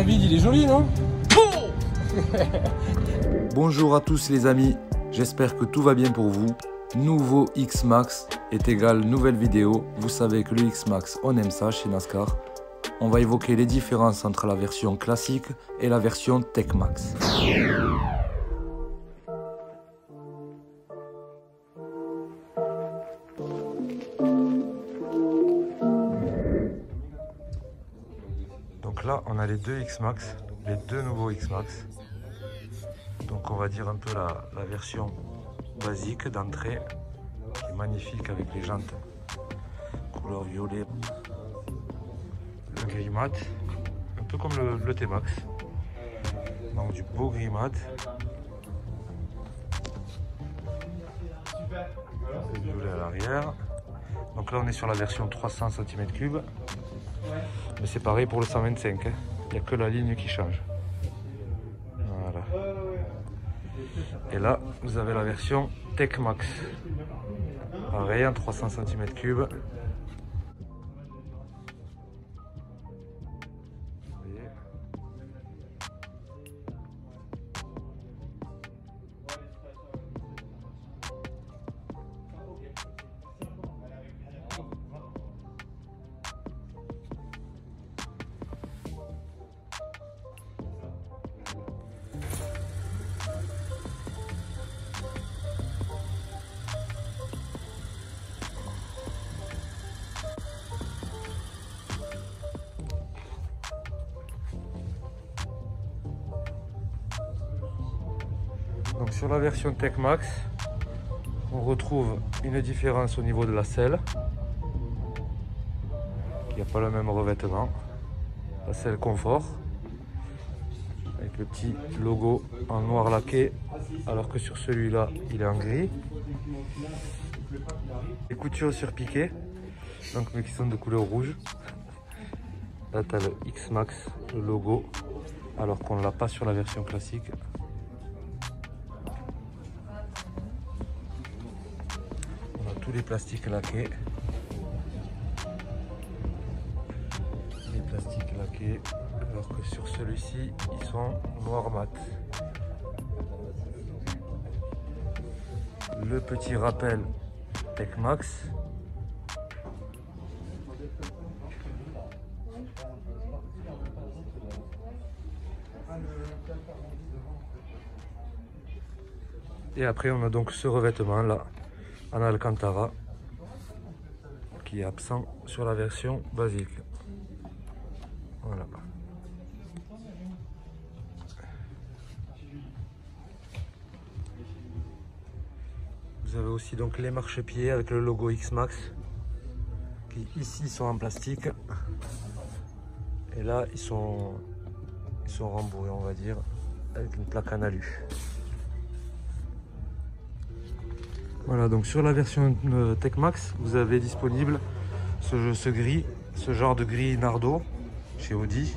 David, il est joli, non? Bonjour à tous les amis, j'espère que tout va bien pour vous. Nouveau X-Max est égal nouvelle vidéo. Vous savez que le X-Max, on aime ça chez NASCAR. On va évoquer les différences entre la version classique et la version Tech-Max. Donc là, on a les deux X-Max, les deux nouveaux X-Max. Donc on va dire un peu la version basique d'entrée, qui est magnifique avec les jantes couleur violet, le gris mat, un peu comme le T-Max. Donc du beau gris mat. Le violet à l'arrière. Donc là on est sur la version 300 cm3. Mais c'est pareil pour le 125, hein. Il n'y a que la ligne qui change. Voilà. Et là, vous avez la version Tech-Max. Pareil, en 300 cm3. Donc sur la version Tech-Max, on retrouve une différence au niveau de la selle. Il n'y a pas le même revêtement. La selle confort, avec le petit logo en noir laqué, alors que sur celui-là, il est en gris. Les coutures sur piqué, donc mais qui sont de couleur rouge. Là, tu as le X-Max, le logo, alors qu'on ne l'a pas sur la version classique. Tous les plastiques laqués. Les plastiques laqués, alors que sur celui-ci, ils sont noir mat. Le petit rappel Tech-Max. Et après, on a donc ce revêtement là en Alcantara qui est absent sur la version basique. Voilà. Vous avez aussi donc les marchepieds avec le logo X-Max qui ici sont en plastique et là ils sont rembourrés, on va dire, avec une plaque en alu. Voilà, donc sur la version Tech-Max, vous avez disponible ce genre de gris Nardo chez Audi.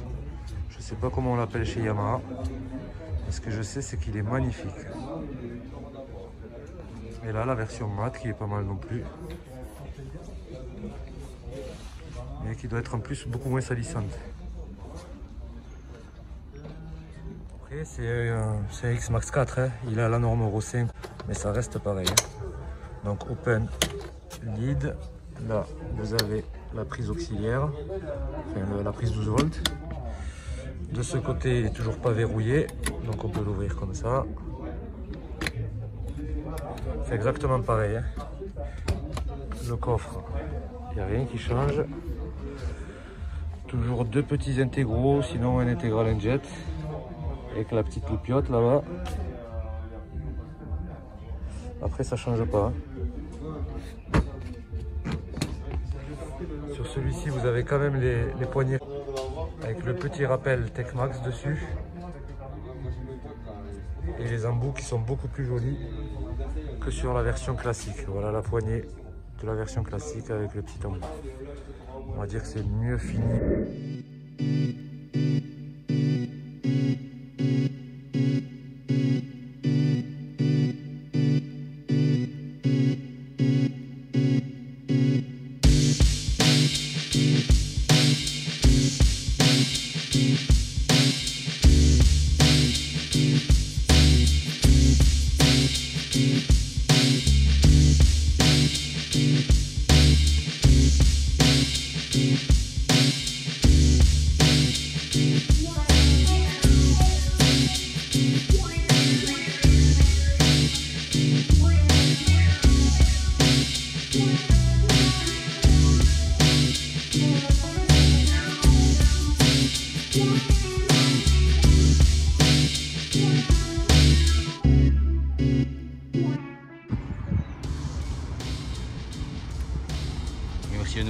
Je ne sais pas comment on l'appelle chez Yamaha. Mais ce que je sais, c'est qu'il est magnifique. Et là, la version mat qui est pas mal non plus. Mais qui doit être en plus beaucoup moins salissante. Après, c'est un X-Max 4, hein. Il a la norme Euro 5, mais ça reste pareil, hein. Donc open lead, là vous avez la prise auxiliaire, enfin la prise 12 volts. De ce côté il n'est toujours pas verrouillé, donc on peut l'ouvrir comme ça. C'est exactement pareil, hein. Le coffre, il n'y a rien qui change. Toujours deux petits intégraux, sinon un intégral injet, avec la petite loupiote là-bas. Après ça change pas, hein. Sur celui-ci vous avez quand même les poignées avec le petit rappel Tech-Max dessus et les embouts qui sont beaucoup plus jolis que sur la version classique. Voilà la poignée de la version classique avec le petit embout. On va dire que c'est mieux fini.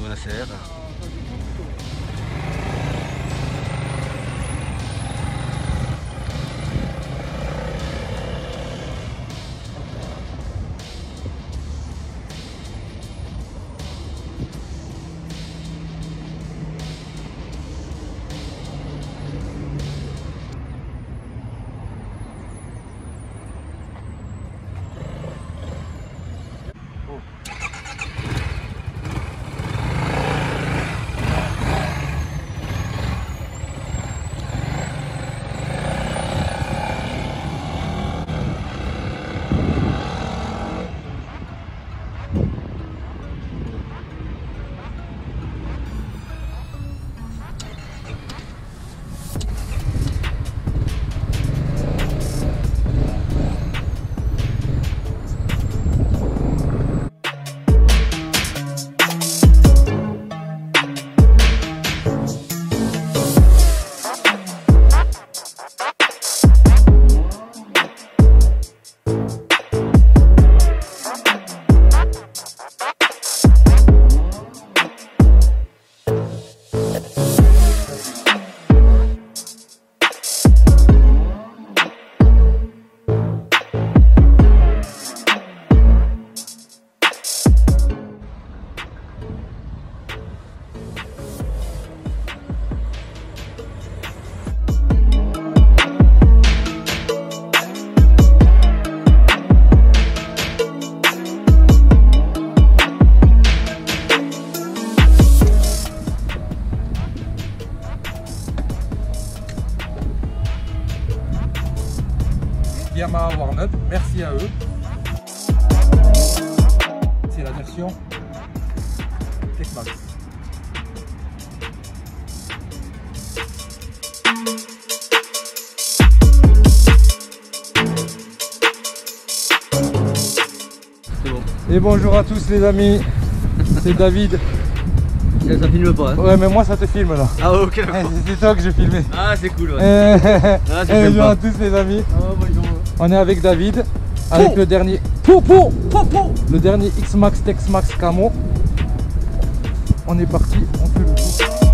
buonasera. Yamaha Warm-Up, merci à eux. C'est la version X-Max. C'est bon. Et bonjour à tous les amis, c'est David. Ça filme pas hein. Ouais mais moi ça te filme là. Ah ok d'accord. C'est toi que j'ai filmé. Ah c'est cool ouais. Bonjour à tous les amis. Ah, bonjour. On est avec David, avec le dernier le dernier X-Max Tex-Max Camo. On est parti, on fait le tour.